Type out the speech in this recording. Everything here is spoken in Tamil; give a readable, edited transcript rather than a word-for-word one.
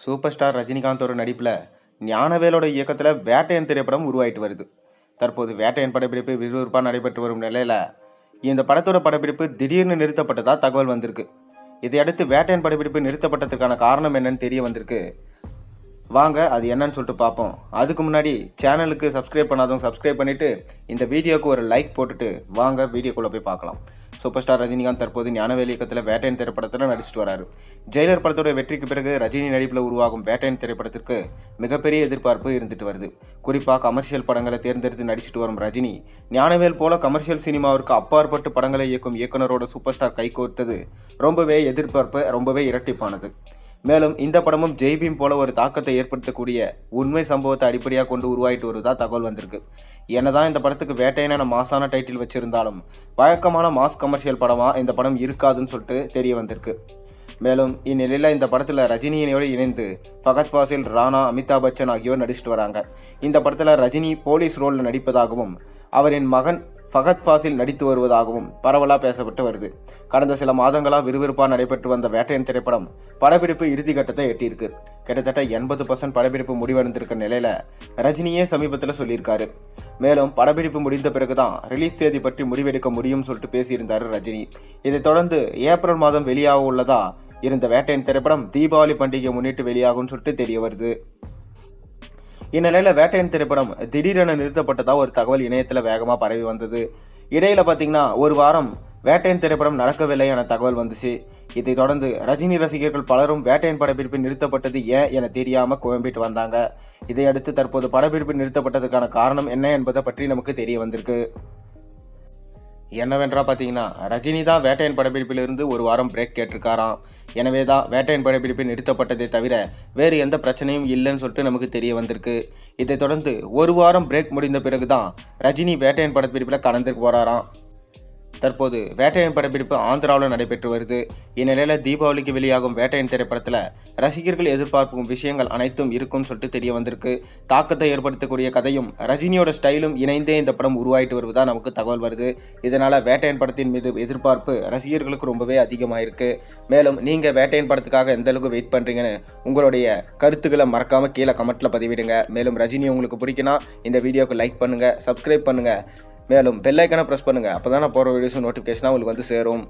சூப்பர் ஸ்டார் ரஜினிகாந்தோட நடிப்பில் ஞானவேலோட இயக்கத்தில் வேட்டையன் திரைப்படம் உருவாயிட்டு வருது. தற்போது வேட்டையன் படப்பிடிப்பு விறுவிறுப்பாக நடைபெற்று வரும் நிலையில் இந்த படத்தோட படப்பிடிப்பு திடீர்னு நிறுத்தப்பட்டதா தகவல் வந்திருக்கு. இதையடுத்து வேட்டையன் படப்பிடிப்பு நிறுத்தப்பட்டதுக்கான காரணம் என்னன்னு தெரிய வந்திருக்கு. வாங்க அது என்னன்னு சொல்லிட்டு பார்ப்போம். அதுக்கு முன்னாடி சேனலுக்கு சப்ஸ்கிரைப் பண்ணாதவங்க சப்ஸ்கிரைப் பண்ணிட்டு இந்த வீடியோக்கு ஒரு லைக் போட்டுட்டு வாங்க வீடியோக்குள்ளே போய் பார்க்கலாம். சூப்பர் ஸ்டார் ரஜினிகாந்த் தற்போது ஞானவேல் இயக்கத்தில் வேட்டையன் திரைப்படத்தில் நடிச்சிட்டு வராரு. ஜெயிலர் படத்தோட வெற்றிக்கு பிறகு ரஜினி நடிப்பில் உருவாகும் வேட்டையன் திரைப்படத்திற்கு மிகப்பெரிய எதிர்பார்ப்பு இருந்துட்டு வருது. குறிப்பாக கமர்ஷியல் படங்களை தேர்ந்தெடுத்து நடிச்சிட்டு வரும் ரஜினி ஞானவேல் போல கமர்ஷியல் சினிமாவிற்கு அப்பாற்பட்டு படங்களை இயக்கும் இயக்குனரோட சூப்பர் ஸ்டார் கைகோர்த்தது ரொம்பவே எதிர்பார்ப்பு ரொம்பவே இரட்டிப்பானது. மேலும் இந்த படமும் ஜெய்பீம் போல ஒரு தாக்கத்தை ஏற்படுத்தக்கூடிய உண்மை சம்பவத்தை அடிப்படையாக கொண்டு உருவாயிட்டு வருவதா தகவல் வந்திருக்கு. என்னதான் இந்த படத்துக்கு வேட்டையன மாசான டைட்டில் வச்சிருந்தாலும் வழக்கமான மாஸ் கமர்ஷியல் படமா இந்த படம் இருக்காதுன்னு சொல்லிட்டு தெரிய வந்திருக்கு. மேலும் இந்நிலையில் இந்த படத்தில் ரஜினியோடு இணைந்து ஃபகத் ஃபாசில், ராணா, அமிதாப் பச்சன் ஆகியோர் நடிச்சிட்டு வராங்க. இந்த படத்தில் ரஜினி போலீஸ் ரோலில் நடிப்பதாகவும் அவரின் மகன் ஃபகத் ஃபாசில் நடித்து வருவதாகவும் பரவலாக பேசப்பட்டு வருது. கடந்த சில மாதங்களாக விறுவிறுப்பாக நடைபெற்று வந்த வேட்டையன் திரைப்படம் படப்பிடிப்பு இறுதி கட்டத்தை எட்டியிருக்கு. கிட்டத்தட்ட 80% படப்பிடிப்பு முடிவடைந்திருக்க நிலையில ரஜினியே சமீபத்தில் சொல்லியிருக்காரு. மேலும் படப்பிடிப்பு முடிந்த பிறகுதான் ரிலீஸ் தேதி பற்றி முடிவெடுக்க முடியும்னு சொல்லிட்டு பேசியிருந்தாரு ரஜினி. இதைத் தொடர்ந்து ஏப்ரல் மாதம் வெளியாக உள்ளதா இருந்த வேட்டையன் திரைப்படம் தீபாவளி பண்டிகை முன்னிட்டு வெளியாகும்னு சொல்லிட்டு தெரிய வருது. இந்நிலையில் வேட்டையன் திரைப்படம் திடீரென நிறுத்தப்பட்டதா ஒரு தகவல் இணையத்தில் வேகமாக பரவி வந்தது. இடையில பார்த்தீங்கன்னா ஒரு வாரம் வேட்டையன் திரைப்படம் நடக்கவில்லை என தகவல் வந்துச்சு. இதை தொடர்ந்து ரஜினி ரசிகர்கள் பலரும் வேட்டையன் படப்பிடிப்பு நிறுத்தப்பட்டது ஏன் என தெரியாமல் குழம்பிட்டு வந்தாங்க. இதையடுத்து தற்போது படப்பிடிப்பு நிறுத்தப்பட்டதுக்கான காரணம் என்ன என்பதை பற்றி நமக்கு தெரிய வந்திருக்கு. என்னவென்றா பார்த்தீங்கன்னா ரஜினி தான் வேட்டையன் படப்பிடிப்பிலிருந்து ஒரு வாரம் பிரேக் கேட்டிருக்காராம். எனவே தான் வேட்டையன் படப்பிடிப்பு நிறுத்தப்பட்டதை தவிர வேறு எந்த பிரச்சனையும் இல்லைன்னு சொல்லிட்டு நமக்கு தெரிய வந்திருக்கு. இதைத் தொடர்ந்து ஒரு வாரம் பிரேக் முடிந்த பிறகு தான் ரஜினி வேட்டையன் படப்பிடிப்பில் கலந்து போறாராம். தற்போது வேட்டையன் படப்பிடிப்பு ஆந்திராவில் நடைபெற்று வருது. இந்நிலையில் தீபாவளிக்கு வெளியாகும் வேட்டையன் திரைப்படத்தில் ரசிகர்கள் எதிர்பார்க்கும் விஷயங்கள் அனைத்தும் இருக்கும் சொல்லிட்டு தெரிய வந்திருக்கு. தாக்கத்தை ஏற்படுத்தக்கூடிய கதையும் ரஜினியோட ஸ்டைலும் இணைந்தே இந்த படம் உருவாயிட்டு வருவதா நமக்கு தகவல் வருது. இதனால வேட்டையன் படத்தின் மீது எதிர்பார்ப்பு ரசிகர்களுக்கு ரொம்பவே அதிகமாயிருக்கு. மேலும் நீங்க வேட்டையன் படத்துக்காக எந்த அளவுக்கு வெயிட் பண்றீங்கன்னு உங்களுடைய கருத்துக்களை மறக்காம கீழே கமெண்ட்ல பதிவிடுங்க. மேலும் ரஜினி உங்களுக்கு பிடிக்குன்னா இந்த வீடியோக்கு லைக் பண்ணுங்க, சப்ஸ்கிரைப் பண்ணுங்க, மேலும் பெல் ஐக்கானை ப்ரெஸ் பண்ணுங்கள். அப்போ தான் நான் போகிற வீடியோஸும் நோட்டிஃபிகேஷனாக உங்களுக்கு வந்து சேரும்.